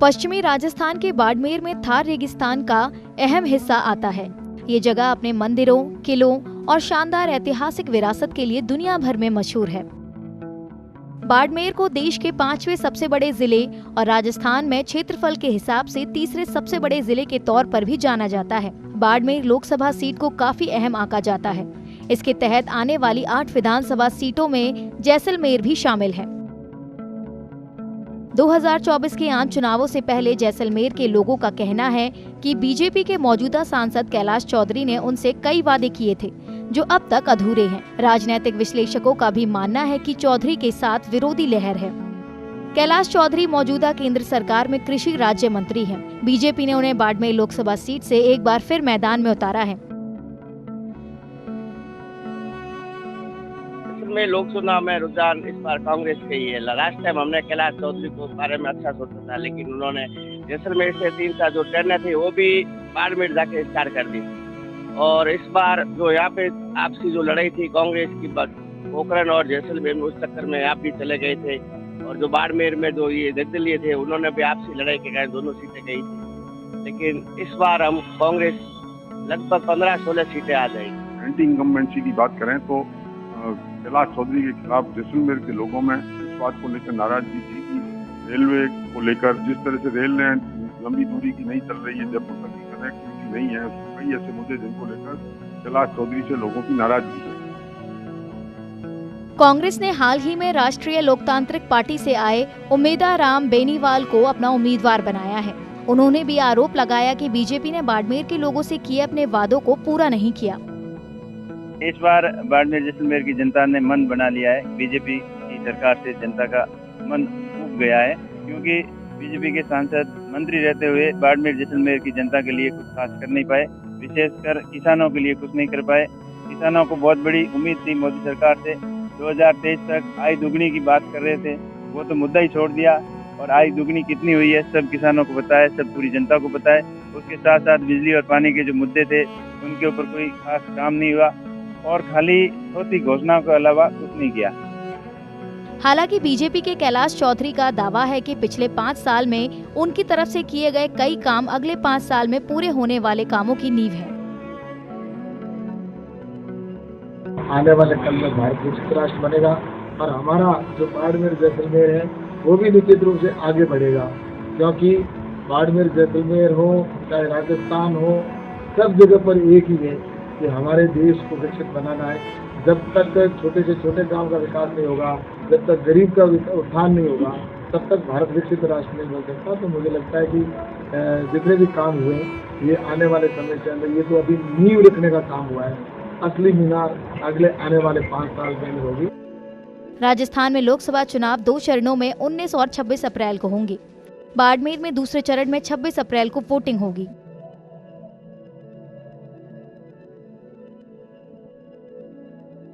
पश्चिमी राजस्थान के बाड़मेर में थार रेगिस्तान का अहम हिस्सा आता है। ये जगह अपने मंदिरों, किलों और शानदार ऐतिहासिक विरासत के लिए दुनिया भर में मशहूर है। बाड़मेर को देश के 5वें सबसे बड़े जिले और राजस्थान में क्षेत्रफल के हिसाब से तीसरे सबसे बड़े जिले के तौर पर भी जाना जाता है। बाड़मेर लोकसभा सीट को काफी अहम आंका जाता है। इसके तहत आने वाली 8 विधानसभा सीटों में जैसलमेर भी शामिल है। 2024 के आम चुनावों से पहले जैसलमेर के लोगों का कहना है कि बीजेपी के मौजूदा सांसद कैलाश चौधरी ने उनसे कई वादे किए थे जो अब तक अधूरे हैं। राजनीतिक विश्लेषकों का भी मानना है कि चौधरी के साथ विरोधी लहर है। कैलाश चौधरी मौजूदा केंद्र सरकार में कृषि राज्य मंत्री हैं। बीजेपी ने उन्हें बाड़मेर लोकसभा सीट से एक बार फिर मैदान में उतारा है। में लोक चुनाव में रुझान इस बार कांग्रेस के ही है। लास्ट टाइम हमने कैलाश चौधरी को बारे में अच्छा सोचा था, लेकिन उन्होंने जैसलमेर से 3 साल जो ट्रेन थी वो भी बाड़मेर जाके स्टार्ट कर दी। और इस बार जो यहाँ पे आपसी जो लड़ाई थी कांग्रेस की, पोखरण और जैसलमेर में, उस चक्कर में आप भी चले गए थे। और जो बाड़मेर में जो ये निर्दलीय थे उन्होंने भी आपसी लड़ाई के कारण दोनों सीटें गई थी। लेकिन इस बार हम कांग्रेस लगभग 15-16 सीटें आ जाएगी। एंटी इनकम्बेंसी की बात करें तो कैलाश चौधरी के खिलाफ जैसलमेर के लोगों में इस बात को लेकर नाराजगी थी कि रेलवे को लेकर जिस तरह से रेल लाइन लंबी दूरी की नहीं चल रही है, जयपुर तक की कनेक्टिविटी नहीं है, कई ऐसे मुद्दे जिनको लेकर कैलाश चौधरी से लोगों की नाराजगी है। कांग्रेस ने हाल ही में राष्ट्रीय लोकतांत्रिक पार्टी से आए उमेदाराम बेनीवाल को अपना उम्मीदवार बनाया है। उन्होंने भी आरोप लगाया कि बीजेपी ने बाड़मेर के लोगों से किए अपने वादों को पूरा नहीं किया। इस बार बाड़मेर जैसलमेर की जनता ने मन बना लिया है। बीजेपी की सरकार से जनता का मन उब गया है, क्योंकि बीजेपी के सांसद मंत्री रहते हुए बाड़मेर जैसलमेर की जनता के लिए कुछ खास कर नहीं पाए, विशेषकर किसानों के लिए कुछ नहीं कर पाए। किसानों को बहुत बड़ी उम्मीद थी मोदी सरकार से। 2023 तक आय दुगनी की बात कर रहे थे, वो तो मुद्दा ही छोड़ दिया। और आय दुगनी कितनी हुई है सब किसानों को पता है, सब पूरी जनता को पता है। उसके साथ साथ बिजली और पानी के जो मुद्दे थे उनके ऊपर कोई खास काम नहीं हुआ और खाली छोटी घोषणाओं के अलावा कुछ नहीं किया। हालांकि बीजेपी के कैलाश चौधरी का दावा है कि पिछले 5 साल में उनकी तरफ से किए गए कई काम अगले 5 साल में पूरे होने वाले कामों की नींव है। आने वाले कल में भारत विकसित राष्ट्र बनेगा और हमारा जो बाड़मेर जैसलमेर है वो भी निश्चित रूप से आगे बढ़ेगा, क्योंकि बाड़मेर जैसलमेर हो चाहे राजस्थान हो, सब जगह पर एक ही है कि हमारे देश को विकसित बनाना है। जब तक छोटे से छोटे गांव का विकास नहीं होगा, जब तक गरीब का उत्थान नहीं होगा, तब तक भारत विकसित राष्ट्र नहीं बन सकता। तो मुझे लगता है कि जितने भी काम हुए ये आने वाले समय के अंदर, ये तो अभी नींव रखने का काम हुआ है। असली मीनार अगले आने वाले 5 साल में होगी। राजस्थान में लोकसभा चुनाव 2 चरणों में 19 और 26 अप्रैल को होंगे। बाड़मेर में दूसरे चरण में 26 अप्रैल को वोटिंग होगी।